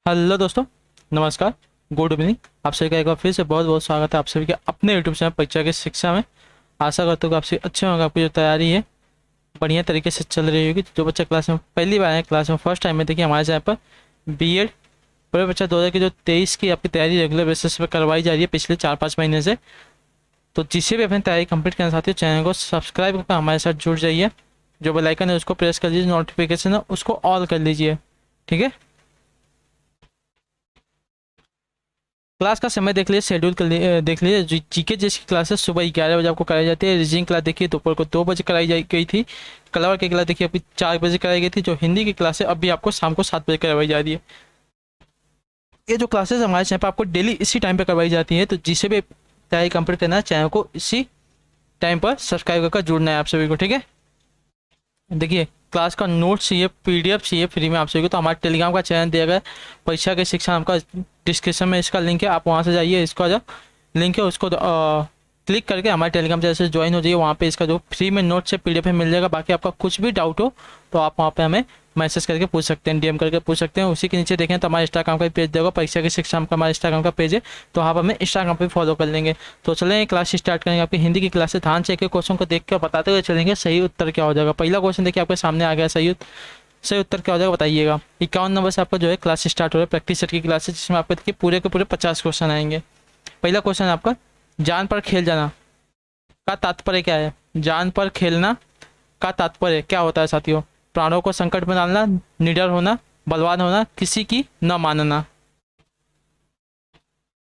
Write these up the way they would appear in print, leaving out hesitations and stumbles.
Hello दोस्तों, नमस्कार, good evening. आप सभी का एक बार फिर से बहुत बहुत स्वागत है आप सभी के अपने यूट्यूब चैनल परीक्षा की शिक्षा में। आशा करता हूँ कि आप सभी अच्छे होंगे, आपकी जो तैयारी है बढ़िया तरीके से चल रही होगी। जो बच्चा क्लास में पहली बार है, क्लास में फर्स्ट टाइम में, देखिए हमारे चैनल पर बीएड प्रवेश परीक्षा 2023 की आपकी तैयारी रेगुलर बेसिस पर करवाई जा रही है पिछले 4-5 महीने से। तो जिसे भी अपनी तैयारी कंप्लीट करना चाहती हो, चैनल को सब्सक्राइब करके हमारे साथ जुड़ जाइए। जो बेल आइकन है उसको प्रेस कर लीजिए, नोटिफिकेशन है उसको ऑल कर लीजिए, ठीक है। क्लास का समय देख लीजिए, शेड्यूल कर देख लीजिए। जीके जिसकी क्लासेस सुबह 11 बजे आपको कराई जाती है। रीजनिंग क्लास देखिए दोपहर को 2 बजे कराई गई थी। कलर की क्लास देखिए अभी 4 बजे कराई गई थी। जो हिंदी की क्लास है अभी आपको शाम को 7 बजे करवाई जा रही है। ये जो क्लासेस हमारे चैनल पर आपको डेली इसी टाइम पर करवाई जाती है। तो जिसे भी तैयारी कंप्लीट करना है, चैनल को इसी टाइम पर सब्सक्राइब कर जुड़ना है आप सभी को, ठीक है। देखिए क्लास का नोट चाहिए, पीडीएफ चाहिए फ्री में आप सभी को, तो हमारे टेलीग्राम का चैनल दिया गया है परीक्षा की शिक्षा नाम का। डिस्क्रिप्शन में इसका लिंक है, आप वहाँ से जाइए। इसका जो लिंक है उसको क्लिक करके हमारे टेलीग्राम चैनल से ज्वाइन हो जाइए। वहाँ पे इसका जो फ्री में नोट से पीडीएफ में मिल जाएगा। बाकी आपका कुछ भी डाउट हो तो आप वहाँ पे हमें मैसेज करके पूछ सकते हैं, डीएम करके पूछ सकते हैं। उसी के नीचे देखें तो हमारे इंस्टाग्राम का पेज देगा, परीक्षा की शिक्षा का हमारा इंस्टाग्राम का पेज है, तो आप हमें इंस्टाग्राम पे फॉलो कर लेंगे। तो चलें क्लास स्टार्ट करेंगे। आपकी हिंदी की क्लास से ध्यान से एक क्वेश्चन को देख कर बताते हुए चलेंगे सही उत्तर क्या हो जाएगा। पहला क्वेश्चन देखिए आपके सामने आ गया, सही उत्तर क्या हो जाएगा बताइएगा। 51 नंबर से आपका जो है क्लास स्टार्ट हो रहा है, प्रैक्टिस सेट की क्लास है, जिसमें आपके देखिए पूरे के पूरे 50 क्वेश्चन आएंगे। पहला क्वेश्चन आपका, जान पर खेल जाना का तात्पर्य क्या है। जान पर खेलना का तात्पर्य क्या होता है साथियों। प्राणों को संकट में डालना, निडर होना, बलवान होना, किसी की न मानना।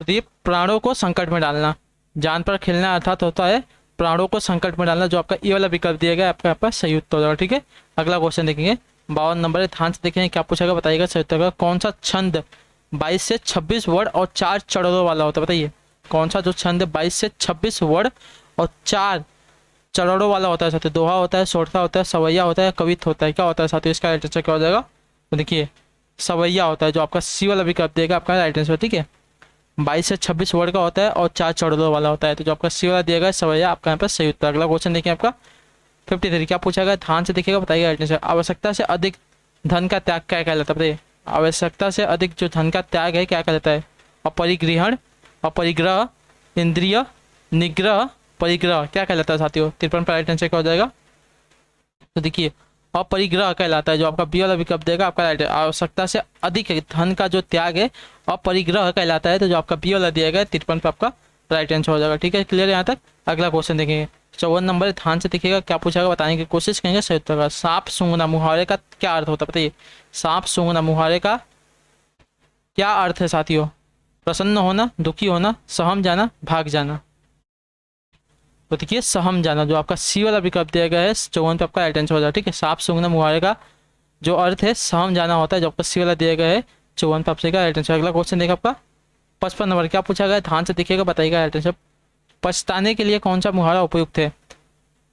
तो ये प्राणों को संकट में डालना, जान पर खेलना अर्थात होता है प्राणों को संकट में डालना। जो आपका ये वाला विकल्प दिया गया है आपका यहाँ पर सही उत्तर होगा, ठीक है। अगला क्वेश्चन देखेंगे, 52 नंबर, ध्यान से देखेंगे क्या पूछेगा बताइएगा सही उत्तर का। कौन सा छंद 22 से 26 वर्ड और 4 चरणों वाला होता है बताइए। कौन सा जो छंद 22 से 26 वर्ड और 4 चरणों वाला होता है साथियों। दोहा होता है, सोरठा होता है, सवैया होता है, कवित्व होता है, क्या होता है साथियों। इसका राइट आंसर क्या हो जाएगा। तो देखिए सवैया होता है, जो आपका सी वाला विकल्प देगा आपका राइट आंसर, ठीक है। 22 से 26 वर्ड का होता है और 4 चरणों वाला होता है, तो जो आपका सी वाला दिया गया सवैया आपका यहाँ पर सही उत्तर। अगला क्वेश्चन देखिए आपका 53, क्या पूछा गया, ध्यान से देखिएगा बताइएगा राइट आंसर। आवश्यकता से अधिक धन का त्याग क्या कहलाता है बताइए। आवश्यकता से अधिक जो धन का त्याग है क्या कहलाता है। अपरिग्रहण, अपरिग्रह, इंद्रिय निग्रह, परिग्रह क्या कहलाता है साथियों। 53 पर राइट आंसर क्या हो जाएगा। तो देखिए अपरिग्रह कहलाता है, जो आपका बी वाला विकल्प देगा आपका राइट है। आवश्यकता से अधिक धन का जो त्याग है अपरिग्रह कहलाता है, तो जो आपका बी वाला दिया गया 53 पर आपका राइट आंसर हो जाएगा, ठीक है। क्लियर यहाँ तक। अगला क्वेश्चन देखेंगे 54 नंबर, ध्यान से देखिएगा क्या पूछेगा बताने की कोशिश करेंगे सही उत्तर का। सांप सूंघना मुहावरे का क्या अर्थ होता है बताइए। सांप सूंघना मुहावरे का क्या अर्थ है साथियों। प्रसन्न होना, दुखी होना, सहम जाना, भाग जाना। तो देखिए सहम जाना, जो आपका सी वाला विकल्प दिया गया है 54 पे आपका राइट आंसर हो जाएगा, ठीक है। सांप सूंघना मुहावरे का जो अर्थ है सहम जाना होता है, जो आपका सी वाला दिया गया है 54 पे आपसे का राइट आंसर। अगला क्वेश्चन देखा आपका 55 नंबर, क्या पूछा गया ध्यान से देखिएगा बताइएगा राइट आंसर। पछताने के लिए कौन सा मुहावरा उपयुक्त है।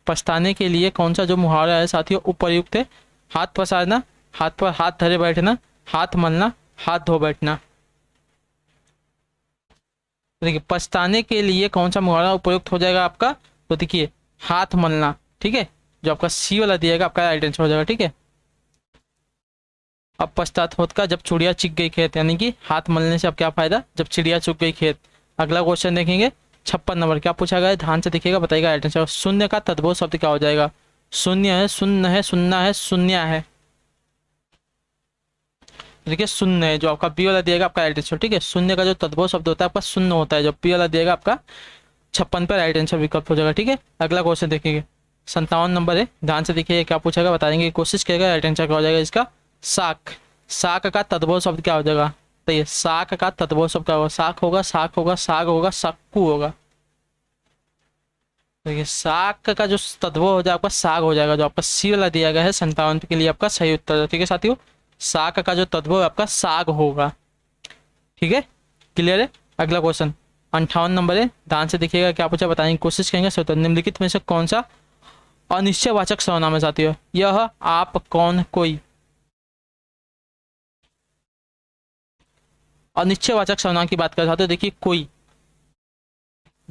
पछताने के लिए कौन सा जो मुहावरा है साथियों उपयुक्त है। हाथ पसारना, हाथ पर हाथ धरे बैठना, हाथ मलना, हाथ धो बैठना। देखिए पछताने के लिए कौन सा मुहावरा उपयुक्त हो जाएगा आपका। तो देखिए हाथ मलना, ठीक है, जो आपका सी वाला दिएगा आपका राइट आंसर हो जाएगा, ठीक है। अब पश्चात होत का जब चिड़िया चुग गई खेत, यानी कि हाथ मलने से अब क्या फायदा जब चिड़िया चुग गई खेत। अगला क्वेश्चन देखेंगे 56 नंबर, क्या पूछा गया है ध्यान से देखिएगा बताइएगा राइट आंसर। शून्य का तद्भव शब्द क्या हो जाएगा। शून्य है, शून्य है, सुनना है, शून्य है। देखिए शून्य है, जो आपका बी वाला दिएगा आपका राइट आंसर, ठीक है। शून्य का जो तद्भव शब्द होता है आपका शून्य होता है, जो बी वाला दिएगा आपका 56 पे राइट आंसर विकल्प हो जाएगा, ठीक है। अगला क्वेश्चन देखेंगे 57 नंबर है, ध्यान से देखिए क्या पूछेगा बताएंगे की कोशिश करेगा। राइट आंसर क्या हो जाएगा इसका। साख, साख का तद्भव शब्द क्या हो जाएगा। तो ये साख का तद्भव शब्द क्या होगा। साख होगा, साख होगा, साग होगा, साक्कू होगा। देखिए साग का जो तद्भव हो जाएगा आपका साग हो जाएगा, जो आपका सी वाला दिया गया है 57 के लिए आपका सही उत्तर है, ठीक है साथियों। साग का जो तद्भव आपका साग होगा, ठीक है। क्लियर है। अगला क्वेश्चन 58 नंबर है, ध्यान से देखिएगा क्या पूछा बताने की कोशिश करेंगे सही उत्तर। निम्नलिखित में से कौन सा अनिश्चयवाचक सर्वनाम है साथियों। यह, आप, कौन, कोई। अनिश्चयवाचक सर्वनाम की बात कर रहा था, देखिए कोई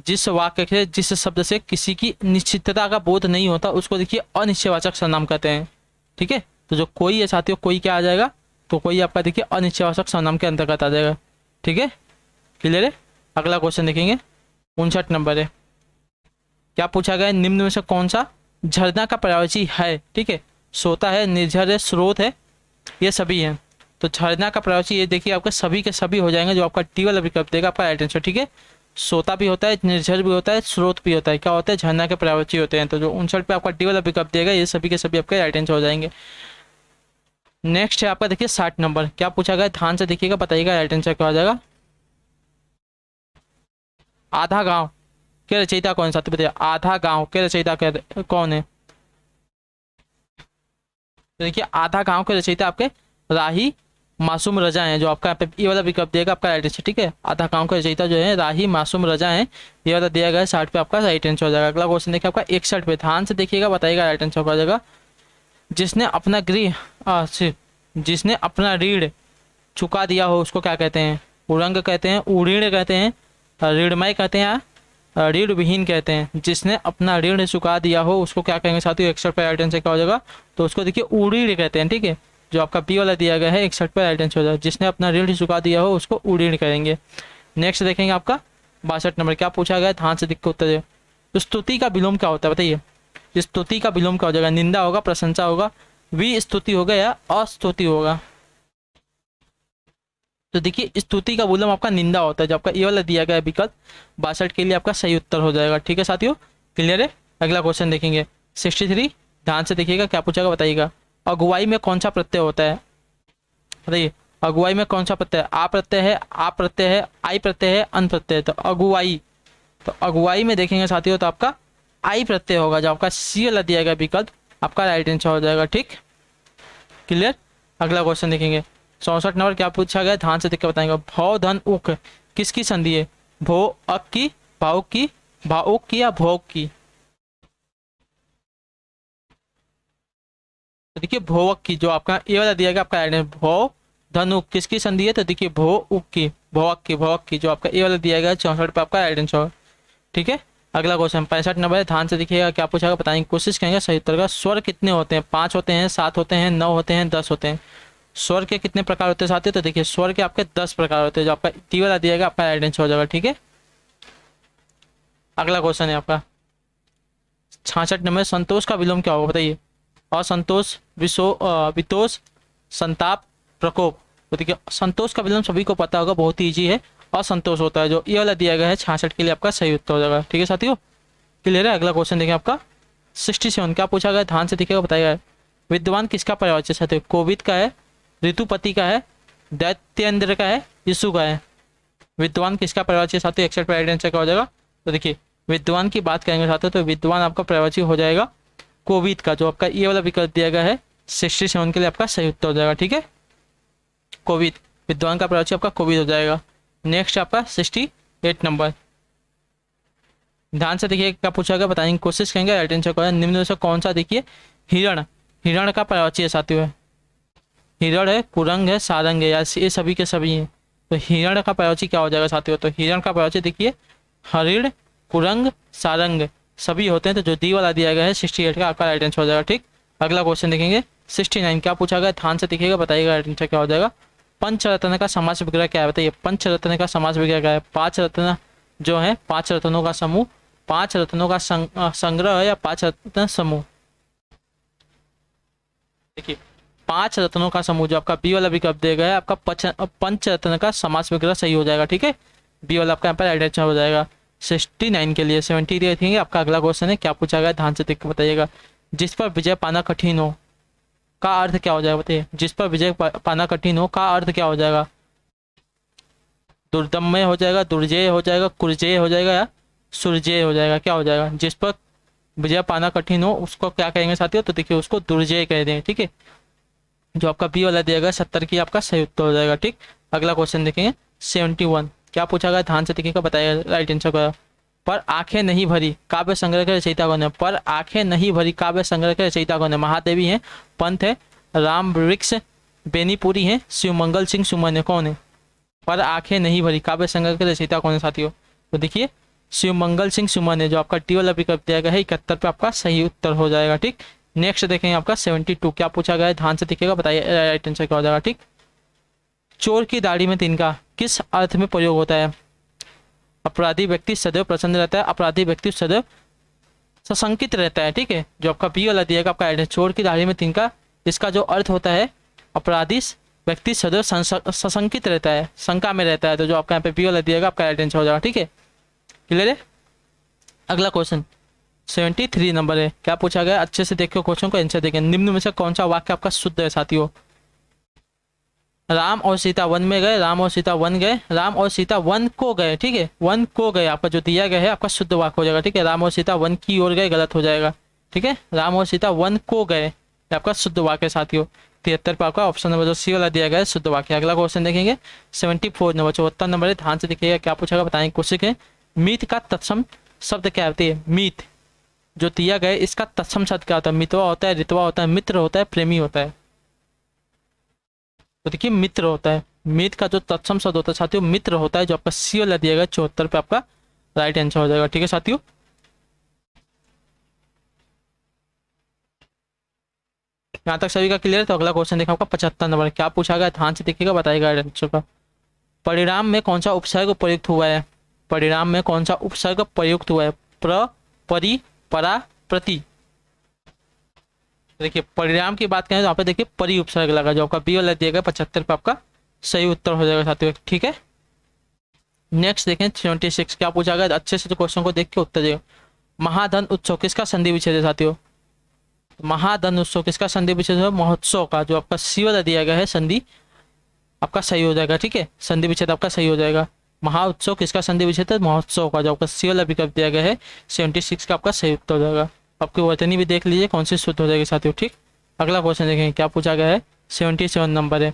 जिस वाक्य से जिस शब्द से किसी की निश्चितता का बोध नहीं होता उसको देखिए अनिश्चयवाचक सर्वनाम कहते हैं, ठीक है। तो जो कोई है साथियों, कोई क्या आ जाएगा तो कोई आपका देखिए अनिश्चयवाचक सर्वनाम के अंतर्गत आ जाएगा। ठीक है, क्लियर है। अगला क्वेश्चन देखेंगे, 59 नंबर है। क्या पूछा गया है, निम्न में से कौन सा झरना का पर्यायवाची है। ठीक है, सोता है, निर्झर है, स्रोत है, ये सभी हैं। तो झरना का पर्यायवाची ये देखिए आपके सभी के सभी हो जाएंगे, जो आपका टी वाला विकल्प देगा आपका राइट आंसर। ठीक है, सोता भी होता है, निर्झर भी होता है, स्रोत भी होता है, क्या होता है, झरना के पर्यायवाची होते हैं। तो जो 59 पे आपका टी वाला विकल्प देगा, ये सभी के सभी आपके राइट आंसर हो जाएंगे। नेक्स्ट है आपका देखिए 60 नंबर। क्या पूछा गया, ध्यान से देखिएगा, बताइएगा राइट आंसर क्या हो जाएगा। आधा गांव के रचयिता कौन सा, तो बताइए आधा गांव के रचयिता कौन है। तो देखिए आधा गांव के रचयिता आपके राही मासूम रजा हैं, जो आपका यहाँ पे ये वाला विकल्प देगा आपका राइट आंसर। ठीक है, आधा गांव के रचयिता जो है राही मासूम रजा हैं, ये वाला दिया गया है। 60 पे आपका राइट आंसर हो जाएगा। अगला क्वेश्चन देखिए आपका 61 पे, ध्यान से देखिएगा, बताइएगा राइट आंसर क्या हो जाएगा। जिसने अपना जिसने अपना ऋण चुका दिया हो उसको क्या कहते हैं, उरंग कहते हैं, उऋण कहते हैं, ऋणमय कहते हैं, ऋण विहीन कहते हैं। जिसने अपना ऋण चुका दिया हो उसको क्या कहेंगे साथियों, 61 पे राइट आंसर क्या हो जाएगा, तो उसको देखिए उऋण कहते हैं। ठीक है, जो आपका बी वाला दिया गया है 61 पे राइट आंसर हो जाएगा। जिसने अपना ऋण चुका दिया हो उसको उऋण कहेंगे। नेक्स्ट देखेंगे आपका 62 नंबर। क्या पूछा गया, ध्यान से देख के उत्तर दे। तो स्तुति का विलोम क्या होता है, बताइए। स्तुति का विलोम क्या हो जाएगा, निंदा होगा, प्रशंसा होगा, विस्तुति होगा या अस्तुति होगा। तो देखिए स्तुति का विलोम आपका निंदा होता है, जो आपका ये वाला दिया गया है विकल्प 62 के लिए आपका सही उत्तर हो जाएगा। ठीक है साथियों, क्लियर है। अगला क्वेश्चन देखेंगे 63। ध्यान से देखिएगा, क्या पूछेगा बताइएगा। अगुवाई में कौन सा प्रत्यय होता है, बताइए। अगुवाई में कौन सा प्रत्यय, आ प्रत्यय है, आप प्रत्यय है, आई प्रत्यय है, अन प्रत्यय है। तो अगुवाई, तो अगुवाई में देखेंगे साथियों तो आपका आई प्रत्यय होगा, जो आपका सी वाला दिया गया विकल्प आपका राइट आंसर हो जाएगा। ठीक, क्लियर। अगला क्वेश्चन देखेंगे 64 नंबर। क्या पूछा गया, ध्यान से देख के बताएंगे। भौ धन उक किसकी संधि है, भो अक की, भावुक की, भावुक की या भोग की। तो देखिए भोवक की, जो आपका ये वाला दिया गया आपका राइट आंसर। भौ धन उक किसकी संधि है, तो देखिए भो उक की, भोवक की, भोवक की, जो आपका ये वाला दिया गया 64 पे आपका राइट आंसर। ठीक है, अगला क्वेश्चन 65 नंबर। ध्यान से देखिएगा, क्या पूछा बताने की कोशिश करेंगे सही उत्तर का। स्वर कितने होते हैं, 5 होते हैं, 7 होते हैं, 9 होते हैं, 10 होते हैं। स्वर के कितने प्रकार होते हैं साथियों, तो देखिए स्वर के आपके 10 प्रकार होते हैं, जो आपका टी वाला दिया गया आपका राइट आंसर हो जाएगा। ठीक है, अगला क्वेश्चन है आपका 66 नंबर। संतोष का विलोम क्या होगा, बताइए। असंतोष, वितोष, संताप, प्रकोप। तो देखिए संतोष का विलोम सभी को पता होगा, बहुत ही ईजी है, असंतोष होता है, जो ये वाला दिया गया है 66 के लिए आपका सही उत्तर हो जाएगा। ठीक है साथियों, क्लियर है। अगला क्वेश्चन देखें आपका 67। क्या पूछा गया, ध्यान से देखिएगा, बताइएगा। विद्वान किसका पर्यायवाची है साथियों, कोविद का है, ऋतुपति का है, दैत्येंद्र का है, यीशु का है। विद्वान किसका पर्यायवाची है साथियों, 61 पे राइट आंसर क्या हो जाएगा। तो देखिए विद्वान की बात करेंगे साथियों, तो विद्वान आपका पर्यायवाची हो जाएगा कोविद का, जो आपका ये वाला विकल्प दिया गया है 67 के लिए आपका सही उत्तर हो जाएगा। ठीक है, कोविद, विद्वान का पर्यायवाची आपका कोविद हो जाएगा। नेक्स्ट आपका 68 नंबर। ध्यान से देखिए, क्या पूछा गया बताने की कोशिश करेंगे, राइट आंसर को। निम्न में से कौन सा, देखिए हिरण, हिरण का पर्यायवाची है साथियों। हिरण है, कुरंग है, सारंग है, या ये सभी के सभी हैं। तो हिरण का पर्यायवाची क्या हो जाएगा साथियों, तो हिरण का पर्यायवाची देखिए हरिण, कुरंग, सारंग सभी होते हैं। तो जो डी वाला दिया गया है 68 का आपका राइट आंसर हो जाएगा। ठीक, अगला क्वेश्चन देखेंगे 69। क्या पूछा गया, ध्यान से देखिएगा, बताइएगा राइट आंसर क्या हो जाएगा। पंचरत्न का समास विग्रह क्या है, बताइए। पंचरत्न का समास विग्रह क्या है, 5 रत्न जो है, 5 रत्नों का समूह, 5 रत्नों का संग्रह है, या 5 रत्न समूह। देखिए 5 रत्नों का समूह, जो आपका बी वाला विकल्प दिया गया है आपका पंचरत्न का समास विग्रह सही हो जाएगा। ठीक है, बी वाला आपका यहाँ पर राइट आंसर हो जाएगा 69 के लिए। 70 देखेंगे आपका अगला क्वेश्चन है। क्या पूछा गया, ध्यान से देख के बताइएगा। जिस पर विजय पाना कठिन हो का अर्थ क्या हो जाएगा, बताइए। जिस पर विजय पाना कठिन हो का अर्थ क्या हो जाएगा, दुर्दम्य हो जाएगा, दुर्जय हो जाएगा, कुर्जय हो जाएगा, या सुरजय हो जाएगा, क्या हो जाएगा। जिस पर विजय पाना कठिन हो उसको क्या कहेंगे साथियों, तो देखिए उसको दुर्जय कह दें। ठीक है, जो आपका बी वाला दिया गया 70 की आपका सही उत्तर हो जाएगा। ठीक, अगला क्वेश्चन देखेंगे 71। क्या पूछा गया, ध्यान से देखिएगा, बताइएगा राइट आंसर का। पर आंखें नहीं भरी काव्य संग्रह के रचयिता कौन है, पर आंखें नहीं भरी काव्य संग्रह के रचयिता कौन है। महादेवी है, पंत है, राम वृक्ष बेनीपुरी है, शिवमंगल सिंह सुमन है, कौन है। पर आंखें नहीं भरी काव्य संग्रह के रचयिता कौन है साथियों, तो देखिए शिवमंगल सिंह सुमन है, जो आपका टी वाला विकल्प दिया गया है 71 पे आपका सही उत्तर हो जाएगा। ठीक, नेक्स्ट देखेंगे आपका 72। क्या पूछा गया है, ध्यान से देखिएगा, बताइए राइट आंसर क्या हो जाएगा। ठीक, चोर की दाढ़ी में तिनका किस अर्थ में प्रयोग होता है? अपराधी व्यक्ति सदैव प्रसन्न रहता है, अपराधी व्यक्ति सदैव सशंकित रहता है, ठीक है। जो आपका बी वाला दिएगा आपका आइडेंटिटी, चोर की दाढ़ी में तिनका, इसका जो अर्थ होता है अपराधी व्यक्ति सदैव सशंकित रहता है, शंका में रहता है, तो जो आपका यहाँ पे बी वाला दिएगा आपका आइडेंटिटी हो जाएगा, ठीक है। क्लियर है। अगला क्वेश्चन 73 नंबर है, क्या पूछा गया, अच्छे से देखियो क्वेश्चन को, आंसर देखें। निम्न में से कौन सा वाक्य आपका शुद्ध है साथियों? राम और सीता वन में गए, राम और सीता वन गए, राम और सीता वन को गए, ठीक है, वन को गए आपका जो दिया गया है आपका शुद्ध वाक्य हो जाएगा, ठीक है। राम और सीता वन की ओर गए गलत हो जाएगा, ठीक है। राम और सीता वन को गए आपका शुद्ध वाक्य साथियों। 73 पर आपका ऑप्शन नंबर जो सी वाला दिया गया है शुद्ध वाक्य। अगला क्वेश्चन देखेंगे 74 नंबर 74 नंबर है, ध्यान से देखिएगा क्या पूछेगा बताएंगे कोशिश है। मीत का तत्सम शब्द क्या होती है? मीत जो दिया गया है इसका तत्सम शब्द क्या होता है? मितवा होता है, ऋतवा होता है, मित्र होता है, प्रेमी होता है। तो देखिए मित्र होता है, मीत का जो तत्सम शब्द होता है साथियों मित्र होता है, जो आपका सी वाला दिया गया 74 पे आपका राइट आंसर हो जाएगा, ठीक है साथियों। यहाँ तक सभी का क्लियर है। तो अगला क्वेश्चन देखा आपका 75 नंबर, क्या पूछा गया ध्यान से देखिएगा बताएगा आंसर का। परिणाम में कौन सा उपसर्ग प्रयुक्त हुआ है? परिणाम में कौन सा उपसर्ग प्रयुक्त हुआ है? प्र, परि, परा, प्रति। देखिए परिणाम की बात करें तो यहाँ पे देखिए परि उपसर्ग लगा, जो आपका बी वाला दिया गया 75 पे आपका सही उत्तर हो जाएगा साथियों, ठीक है। नेक्स्ट देखें 76, क्या पूछा गया, अच्छे से तो क्वेश्चन को देख के उत्तर देगा। महाधन उत्सव किसका संधि विच्छेद है साथियों? महाधन उत्सव किसका संधि विच्छेद है? महोत्सव का, जो आपका सी वाला दिया गया है संधि आपका सही हो जाएगा, ठीक है। संधि विच्छेद आपका सही हो जाएगा। महा उत्सव किसका संधि विच्छेद है? महोत्सव का, जो आपका सी वाला विकल्प दिया गया है 76 का आपका सही उत्तर हो जाएगा। आपकी वर्तनी भी देख लीजिए कौन सी शुद्ध हो जाएगी साथियों, ठीक। अगला क्वेश्चन देखेंगे क्या पूछा गया है 77 नंबर है।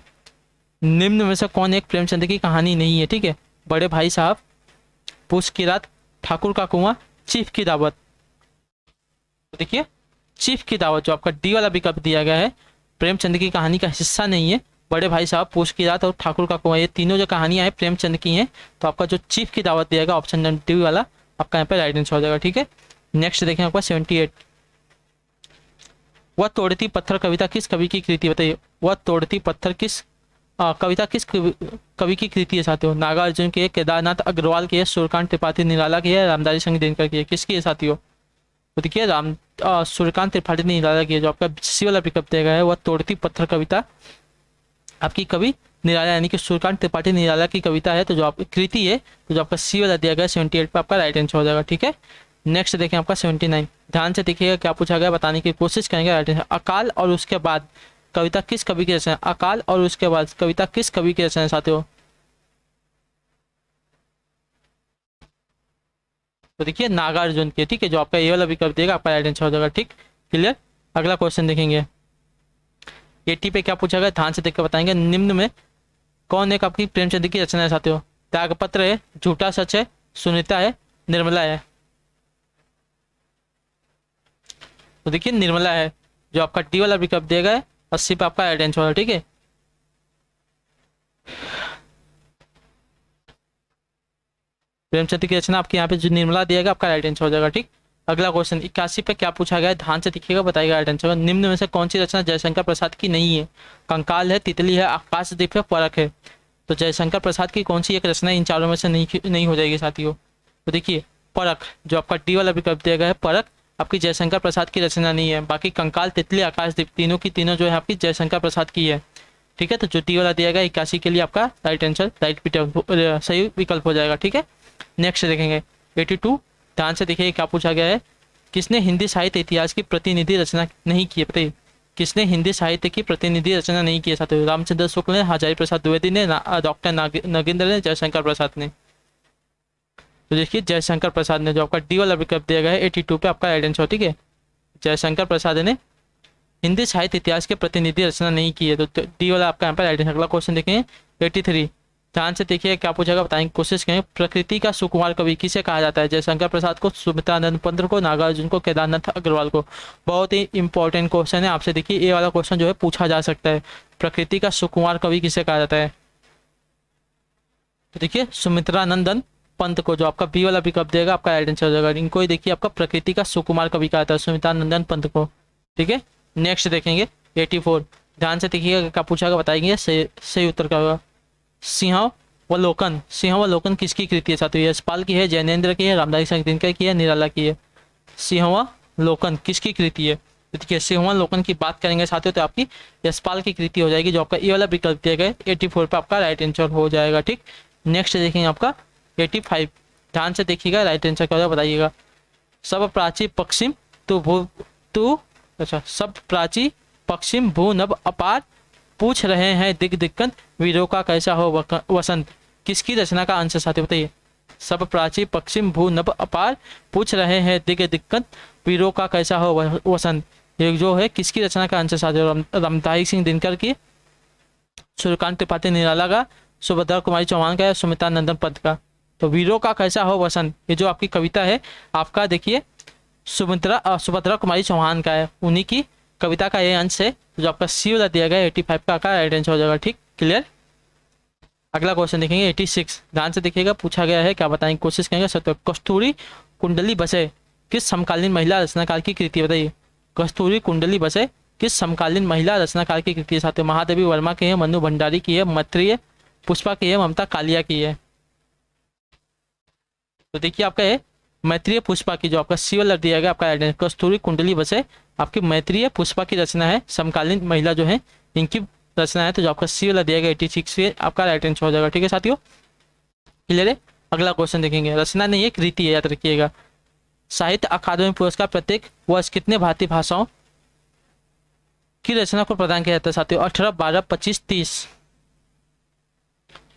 निम्न में से कौन एक प्रेमचंद की कहानी नहीं है? ठीक है, बड़े भाई साहब, पूछ की रात, ठाकुर का कुआं, चीफ की दावत। तो देखिए चीफ की दावत जो आपका डी वाला विकल्प दिया गया है प्रेमचंद की कहानी का हिस्सा नहीं है। बड़े भाई साहब, पूछ की रात और ठाकुर का कुआं ये तीनों जो कहानियां हैं प्रेमचंद की हैं, तो आपका जो चीफ की दावत दिया गया ऑप्शन नंबर डी वाला आपका यहाँ पे राइट आंसर हो जाएगा, ठीक है। नेक्स्ट देखें आपका 78, वह तोड़ती पत्थर कविता किस कवि की कृति बताइए? वह तोड़ती पत्थर किस कविता किस कवि की कृति है साथियों? नागार्जुन की है, केदारनाथ अग्रवाल की है, सूर्यकांत त्रिपाठी निराला की है, रामधारी सिंह दिनकर की है, किसकी है साथियों? तो देखिए सूर्यकांत त्रिपाठी निराला की है, जो आपका सी वाला पिकअप दिया गया है। वह तोड़ती पत्थर कविता आपकी कवि निराला यानी कि सूर्यकांत त्रिपाठी निराला की कविता है, तो जो आपकी कृति है तो जो आपका सी वाला दिया गया 78 पे आपका राइट आंसर हो जाएगा, ठीक है। नेक्स्ट देखें आपका 79, ध्यान से देखिएगा क्या पूछा गया बताने की कोशिश करेंगे। राइट आंसर, अकाल और उसके बाद कविता किस कवि की रचना है? अकाल और उसके बाद कविता किस कवि की रचना है साथियों? तो देखिए नागार्जुन की, ठीक है, जो आपका ये वाला विकल्प देगा आपका राइट आंसर हो जाएगा, ठीक, क्लियर। अगला क्वेश्चन देखेंगे 80 पे क्या पूछा गया ध्यान से देखकर बताएंगे। निम्न में कौन एक आपकी प्रेमचंद की रचना है साथियों? त्यागपत्र है, झूठा सच है, सुनीता है, निर्मला है। तो देखिए निर्मला है, जो आपका डी वाला विकल्प दिया गया है 80 पे आपका राइट आंसर होगा, ठीक है। प्रेमचंद की रचना आपके यहाँ पे जो निर्मला दिया गया आपका राइट आंसर हो जाएगा, ठीक। अगला क्वेश्चन 81 पे क्या पूछा गया है ध्यान से देखिएगा बताइएगा राइट आंसर। निम्न में से कौन सी रचना जयशंकर प्रसाद की नहीं है? कंकाल है, तितली है, आकाशदीप है, परख है। तो जयशंकर प्रसाद की कौन सी एक रचना इन चारों में से नहीं हो जाएगी साथियों? तो देखिए परख, जो आपका डी वाला विकल्प दिया गया है परख आपकी जयशंकर प्रसाद की रचना नहीं है। बाकी कंकाल, तितली, आकाशदीप तीनों की तीनों जो है आपकी जयशंकर प्रसाद की है, ठीक है। तो जो डी वाला दिया गया 81 के लिए आपका राइट आंसर सही विकल्प हो जाएगा, ठीक है। नेक्स्ट देखेंगे 82, ध्यान से देखिए क्या पूछा गया है। किसने हिंदी साहित्य इतिहास की प्रतिनिधि रचना नहीं की है? बताइए किसने हिंदी साहित्य की प्रतिनिधि रचना नहीं की है साथियों? रामचंद्र शुक्ल ने, हजारी प्रसाद द्विवेदी ने, डॉक्टर नगेंद्र ने, जयशंकर प्रसाद ने। तो देखिए जयशंकर प्रसाद ने, जो आपका डी वाला विकल्प दिया गया है 82 पे आपका राइट आंसर, ठीक है। जयशंकर प्रसाद ने हिंदी साहित्य इतिहास के प्रतिनिधि रचना नहीं की है, तो डी वाला आपका यहाँ पर राइट आंसर। अगला क्वेश्चन देखेंगे 83, ध्यान से देखिए क्या पूछेगा बताएंगे कोशिश करें। प्रकृति का सुकुमार कवि किसे कहा जाता है? जयशंकर प्रसाद को, सुमित्रानंद पंत को, नागार्जुन को, केदारनाथ अग्रवाल को। बहुत ही इंपॉर्टेंट क्वेश्चन है, आपसे देखिए ये वाला क्वेश्चन जो है पूछा जा सकता है। प्रकृति का सुकुमार कवि किसे कहा जाता है? तो देखिए सुमित्रानंदन पंत को, जो आपका बी वाला विकल्प देगा आपका राइट आंसर हो जाएगा। इनको ही देखिए आपका प्रकृति का सुकुमार कवि कहा जाता है, सुमित्रानंदन पंत को, ठीक है। नेक्स्ट देखेंगे 84, ध्यान से देखिएगा क्या पूछा गया बताएंगे सही उत्तर क्या होगा। सिंहावलोकन, सिंहावलोकन किसकी कृति है साथियों? यशपाल की है, जैनेन्द्र की है, रामधारी सिंह दिनकर की है, निराला की है। सिंहावलोकन किसकी कृति है? तो देखिए सिंहावलोकन की बात करेंगे साथियों तो आपकी यशपाल की कृति हो जाएगी, जो आपका ये वाला विकल्प दिया गया 84 पे आपका राइट आंसर हो जाएगा। ठीक, नेक्स्ट देखेंगे आपका 85। ध्यान से देखिएगा, राइट आंसर क्या होगा बताइएगा। सब प्राची पश्चिम तू भू तू अच्छा, सब प्राची पश्चिम भू नभ अपार पूछ रहे हैं दिग दिक्कत वीरों का कैसा हो वसंत, किसकी रचना का अंश साथी बताइए। सब प्राची पश्चिम भू नभ अपार पूछ रहे हैं दिग दिक्कत वीरों का कैसा हो वसंत, ये जो है किसकी रचना का अंश साथी? रामधारी सिंह दिनकर की, सूर्यकांत त्रिपाठी निराला का, सुभद्रा कुमारी चौहान का या सुमित्रा नंदन पंत का। तो वीरों का कैसा हो वसंत, ये जो आपकी कविता है आपका देखिए सुभद्रा कुमारी चौहान का है, उन्हीं की कविता का ये अंश है, जो आपका सी वाला दिया गया 85 का राइट आंसर हो जाएगा। ठीक, क्लियर। अगला क्वेश्चन देखेंगे 86। ध्यान से देखिएगा, पूछा गया है, क्या बताएंगे, कोशिश करेंगे सत्य। कस्तूरी कुंडली बसे किस समकालीन महिला रचनाकार की कृति बताइए। कस्तूरी कुंडली बसे किस समकालीन महिला रचनाकार की कृति साथ? महादेवी वर्मा की है, मनु भंडारी की है, मैत्रेय पुष्पा की है, ममता कालिया की है। तो देखिए आपका है मैत्रेय पुष्पा की, जो आपका सी वाला दिया गया आपका राइट आंसर। कस्तूरी कुंडली बसे आपकी मैत्रेय पुष्पा की रचना है, समकालीन महिला जो है इनकी रचना है, तो जो आपका सी वाला दिया गया 86 से आपका राइट आंसर हो जाएगा। ठीक है साथियों, क्लियर है। अगला क्वेश्चन देखेंगे, रचना नहीं एक रीति है, याद रखिएगा। साहित्य अकादमी पुरस्कार प्रत्येक वर्ष कितने भारतीय भाषाओं की रचना को प्रदान किया जाता है साथियों? 18, 12, 25, 30।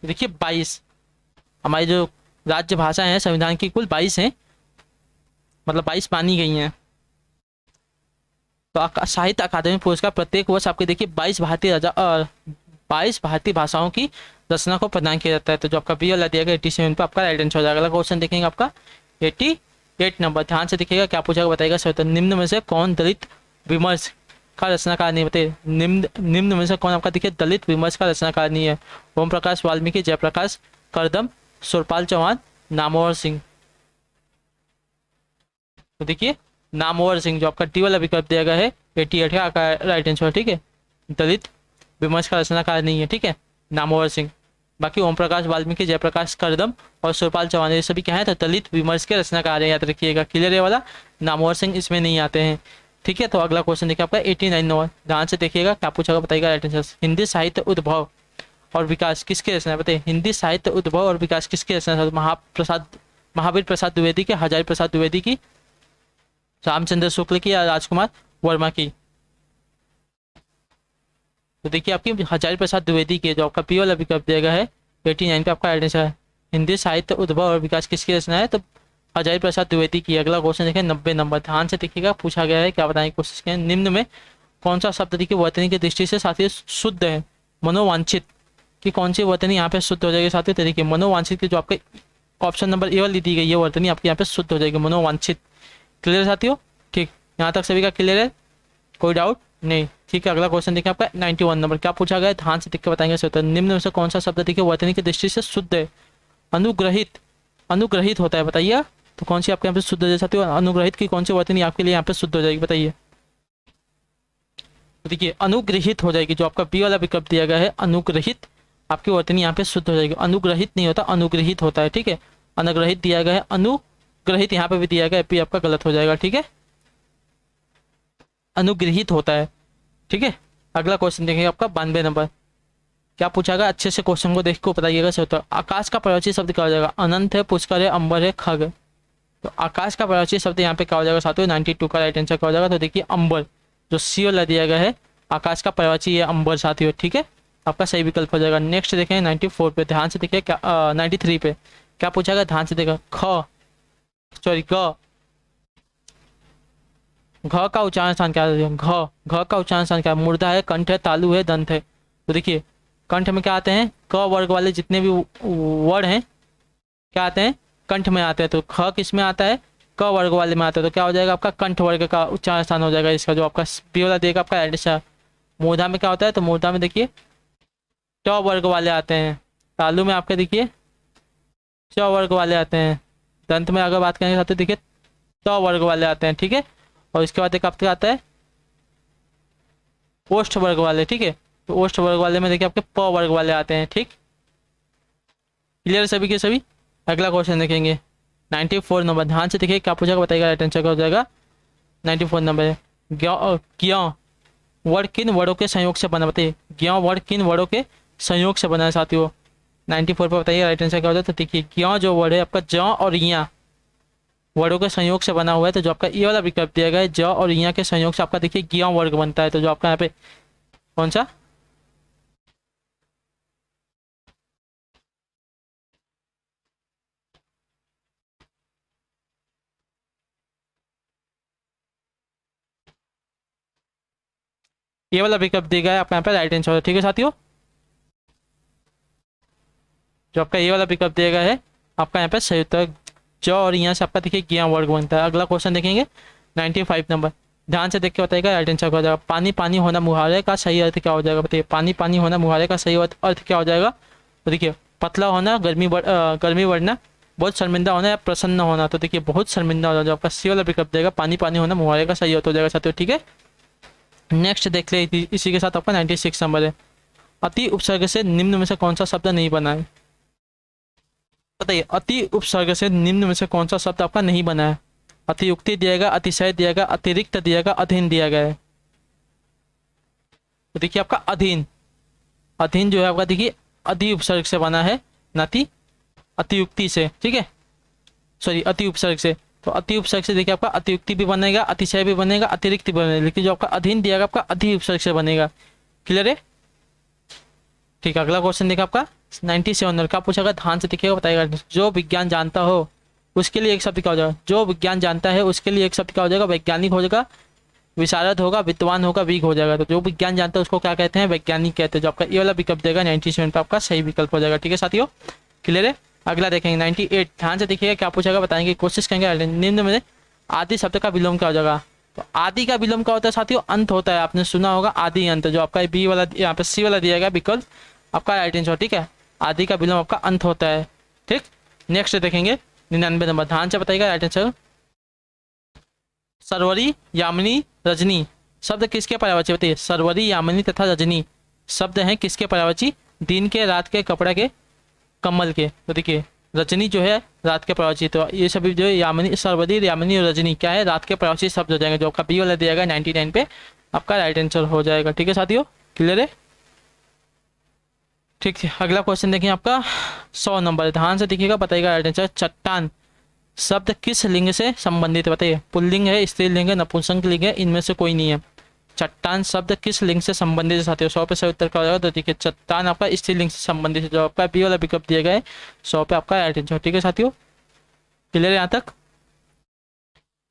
देखिए 22 हमारी जो राज्य भाषाएं हैं संविधान की कुल 22 हैं, मतलब 22 मानी गई हैं। तो साहित्य अकादमी पुरस्कार प्रत्येक वर्ष आपके देखिए 22 भारतीय भाषाओं की रचना को प्रदान किया जाता है, तो जो आपका बी वाला दिया गया 87 पे आपका राइट आंसर हो जाएगा। अगला क्वेश्चन देखेंगे आपका 88 नंबर। ध्यान से देखिएगा, क्या पूछा बताएगा सर। निम्न में से कौन दलित विमर्श का रचनाकार नहीं बताइए। निम्न में से कौन आपका देखिए दलित विमर्श का रचनाकार नहीं है? ओम प्रकाश वाल्मीकि, जयप्रकाश करदम, सुरपाल चौहान, नामवर सिंह। तो देखिए नामवर सिंह, जो आपका टी वाला विकल्प दिया गया है 88 का राइट आंसर। ठीक है, दलित विमर्श का रचनाकार नहीं है। ठीक है, नामवर सिंह। बाकी ओम प्रकाश वाल्मीकि, जयप्रकाश करदम और सुरपाल चौहान ये सभी क्या है तो दलित विमर्श के रचनाकार है, याद रखिएगा। क्लियर है वाला, नामवर सिंह इसमें नहीं आते हैं। ठीक है, तो अगला क्वेश्चन देखिए आपका 89 नंबर। ध्यान से देखिएगा, क्या पूछा बताइएगा राइट आंसर। हिंदी साहित्य उद्भव और विकास किसके रचना है बताइए। हिंदी साहित्य उद्भव और विकास किसके रचना है? महावीर प्रसाद द्विवेदी के, हजारी प्रसाद द्विवेदी की, रामचंद्र शुक्ल की या राजकुमार वर्मा की। तो देखिए आपकी हजारी प्रसाद द्विवेदी की, जो आपका पी वाला विकल्प दिया है 89 पे आपका आंसर है। हिंदी साहित्य उद्भव और विकास किसकी रचना है? तो हजारी प्रसाद द्विवेदी की। अगला क्वेश्चन देखें 90 नंबर। ध्यान से देखिएगा, पूछा गया है, क्या बताने की कोशिश करें। निम्न में कौन सा शब्द देखिए वर्तनी की दृष्टि से साथी शुद्ध है? मनोवांछित की कौन सी वर्तनी यहाँ पे शुद्ध हो जाएगी साथी? तरीके मनोवांछित की, जो आपके ऑप्शन नंबर ए वाली दी गई है वर्तनी आपकी यहाँ पे शुद्ध हो जाएगी, मनोवांछित। क्लियर साथियों? ठीक, यहाँ तक सभी का क्लियर है, कोई डाउट नहीं? ठीक है, अगला क्वेश्चन देखिए आपका 91 नंबर। क्या पूछा गया है? ध्यान से देख के बताएंगे सर। निम्न में से कौन सा शब्द देखिए वर्तनी की दृष्टि से शुद्ध है? अनुग्रहित, अनुग्रहित होता है बताइए। तो कौन सी आपके यहाँ पे शुद्ध हो जाती है? अनुग्रहित की कौन सी वर्तनी आपके लिए यहाँ पे शुद्ध हो जाएगी बताइए। तो देखिए अनुग्रहित हो जाएगी, जो आपका बी वाला विकल्प दिया गया है अनुग्रहित, आपकी वर्तनी यहाँ पे शुद्ध हो जाएगी। अनुग्रहित नहीं होता, अनुग्रहित होता है। ठीक है, अनुग्रहित दिया गया है, अनुग्रहित यहाँ पे भी दिया गया है, पी आपका गलत हो जाएगा। ठीक है, अनुग्रहित होता है। ठीक है, अगला क्वेश्चन देखेंगे आपका 92 नंबर। क्या पूछा गया? अच्छे से क्वेश्चन को देख को बताइएगा सर। तो आकाश का पर्यायवाची शब्द क्या हो जाएगा? अनंत है, पुष्कर है, अंबर है, खग है। तो आकाश का पर्यायवाची शब्द यहाँ पे क्या हो जाएगा साथियों? 92 का राइट आंसर क्या हो जाएगा? तो देखिए अंबर, जो सी वाला दिया गया है आकाश का पर्यायवाची है अंबर साथियों। ठीक है, आपका सही विकल्प हो जाएगा। नेक्स्ट देखें 94 पे। ध्यान से देखिए, क्या 93 पे क्या पूछा गया? ध्यान से देखा, घ का उच्चारण स्थान क्या है? घ का उच्चारण स्थान क्या है? मूर्धा है, कंठ है, तालु है, दंत है। तो देखिए कंठ में क्या आते हैं? क वर्ग वाले जितने भी वर्ड हैं क्या आते हैं? कंठ में आते हैं। तो ख किस में आता है? क वर्ग वाले में आता है। तो क्या हो जाएगा आपका? कंठ वर्ग का उच्चारण स्थान हो जाएगा इसका, जो आपका बी वाला देगा आपका एडिशन। मूर्धा में क्या होता है? तो मूर्धा में देखिए ट वर्ग वाले आते हैं। तालु में आपके देखिए च वर्ग वाले आते हैं। दंत में अगर बात करेंगे तो देखिए त वर्ग वाले आते हैं। ठीक है, और इसके बाद एक आपके आता है ओष्ठ वर्ग वाले। ठीक है, तो ओष्ठ वर्ग वाले में देखिए आपके प वर्ग वाले आते हैं। ठीक, क्लियर सभी के सभी। अगला क्वेश्चन देखेंगे 94 नंबर, ध्यान से देखिए क्या पूछा बताइएगा, राइट आंसर क्या हो जाएगा। 94 नंबर है ज्ञ वर्ड किन वर्डों के संयोग से बना, बताइए ज्ञ वर्ड किन वर्डों के संयोग से बना है साथियों। 94 पर बताइए राइट आंसर क्या हो जाता है। तो देखिए ज्ञ जो वर्ड है आपका ज और या वर्डों के संयोग से बना हुआ है, तो जो आपका ये वाला विकल्प दिया गया है ज और या के संयोग से आपका देखिए ज्ञ वर्ग बनता है। तो जो आपका यहाँ पे कौन सा, ये वाला विकल्प दिया गया है आपका यहाँ पे राइट आंसर, ठीक है साथियों। जो आपका ये वाला विकल्प दिया गया है आपका यहाँ पे सही उत्तर ज और यहाँ से आपका देखिए ज्ञ वर्ग बनता है। अगला क्वेश्चन देखेंगे 95 नंबर, ध्यान से देख के बताइएगा राइट आंसर क्या हो जाएगा। पानी पानी होना मुहावरे का सही अर्थ क्या हो जाएगा, बताइए पानी पानी होना मुहावरे का सही अर्थ क्या हो जाएगा। तो देखिए पतला होना, गर्मी बढ़ना, बहुत शर्मिंदा होना या प्रसन्न होना। तो देखिए बहुत शर्मिंदा होना, जो आपका सी वाला विकल्प देगा पानी पानी होना मुहावरे का सही अर्थ हो जाएगा साथियों, ठीक है। नेक्स्ट देख ले, इसी के साथ आपका 96 नंबर है, अति उपसर्ग से निम्न में से कौन सा शब्द नहीं बना है। बताइए अति उपसर्ग से निम्न में से कौन सा शब्द आपका नहीं बना है। अतियुक्ति दिया गया, अतिशय दिया गया, अतिरिक्त दिया गया, अधीन दिया गया है। तो देखिए आपका अधीन, अधीन जो है आपका देखिए अति उपसर्ग से बना है, ना कि अतियुक्ति से, ठीक है, सॉरी अति उपसर्ग से। तो अति उपसर्ग से देखिए आपका अतियुक्ति भी बनेगा, अतिशय भी बनेगा, अतिरिक्त भी बनेगा, लेकिन जो आपका अधीन दिया गया आपका अति उपसर्ग से बनेगा। क्लियर है, ठीक है। अगला क्वेश्चन देखा आपका 97 नंबर का पूछा गया, ध्यान से देखिएगा बताएगा। जो विज्ञान जानता हो उसके लिए एक शब्द क्या हो जाएगा। जो विज्ञान जानता है उसके लिए एक शब्द क्या हो जाएगा, वैज्ञानिक हो जाएगा, विशारद होगा, विद्वान होगा, वीक हो जाएगा। तो जो विज्ञान जानता है उसको क्या कहते हैं, वैज्ञानिक कहते हैं। जो आपका ये वाला विकल्प देगा 97 पे आपका सही विकल्प हो जाएगा, ठीक है साथियों। क्लियर है। अगला देखेंगे 98, ध्यान से देखिएगा क्या पूछेगा बताएंगे, कोशिश करेंगे। निम्न में आदि शब्द का विलोम क्या हो जाएगा। तो आदि का विलोम क्या होता है साथियों, अंत होता है, आपने सुना होगा आदि अंत। जो आपका बी वाला यहाँ पे सी वाला दिया गया विकल्प आपका राइट आंसर, ठीक है। आदि का विलोम आपका अंत होता है, ठीक। नेक्स्ट देखेंगे 99 नंबर, ध्यान से बताइएगा राइट आंसर। सरवरी यामिनी रजनी शब्द किसके पर्यायवाची, बताइए। सरवरी यामिनी तथा रजनी शब्द हैं किसके पर्यायवाची, दिन के, रात के, कपड़ा के, कमल के। तो देखिए रजनी जो है रात के पर्यायवाची, तो ये सभी जो है यामिनी, सरवरी, यामिनी और रजनी क्या है, रात के पर्यायवाची शब्द हो जाएंगे। जो आपका बी वाला दिया गया 99 पे आपका राइट आंसर हो जाएगा, ठीक है साथियों। क्लियर है, ठीक है। अगला क्वेश्चन देखिए आपका 100 नंबर, ध्यान से देखिएगा बताइएगा राइट आंसर। चट्टान शब्द किस लिंग से संबंधित है, बताइए। पुल्लिंग है, स्त्रीलिंग है, नपुंसक लिंग है, इनमें से कोई नहीं है। चट्टान शब्द किस लिंग से संबंधित है साथियों। 100 पे सही उत्तर क्या हो जाएगा। तो देखिए चट्टान आपका स्त्रीलिंग से संबंधित है। जो आपका बी वाला विकल्प दिया गया है 100 पे आपका राइट आंसर, ठीक है साथियों। क्लियर है यहाँ तक।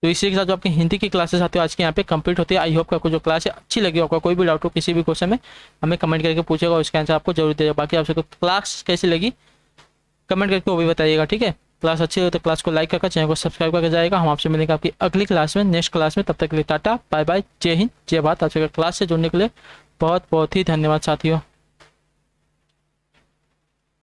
तो इसी के साथ जो आपकी हिंदी की क्लासेस आती है आज के यहाँ पे कंप्लीट होती है। आई होप आपको जो क्लास है अच्छी लगी। आपका कोई भी डाउट हो किसी भी क्वेश्चन में हमें कमेंट करके पूछेगा, उसका आंसर आपको जरूर देगा। बाकी आपसे क्लास कैसी लगी कमेंट करके वो भी बताइएगा, ठीक है। क्लास अच्छी हो तो क्लास को लाइक करके चैनल को सब्सक्राइब करके जाएगा। हम आपसे मिलेंगे आपकी अगली क्लास में, नेक्स्ट क्लास में। तब तक के लिए टाटा बाय बाय, जय हिंद जय भारत। आपसे क्लास से जुड़ने के लिए बहुत बहुत ही धन्यवाद साथियों।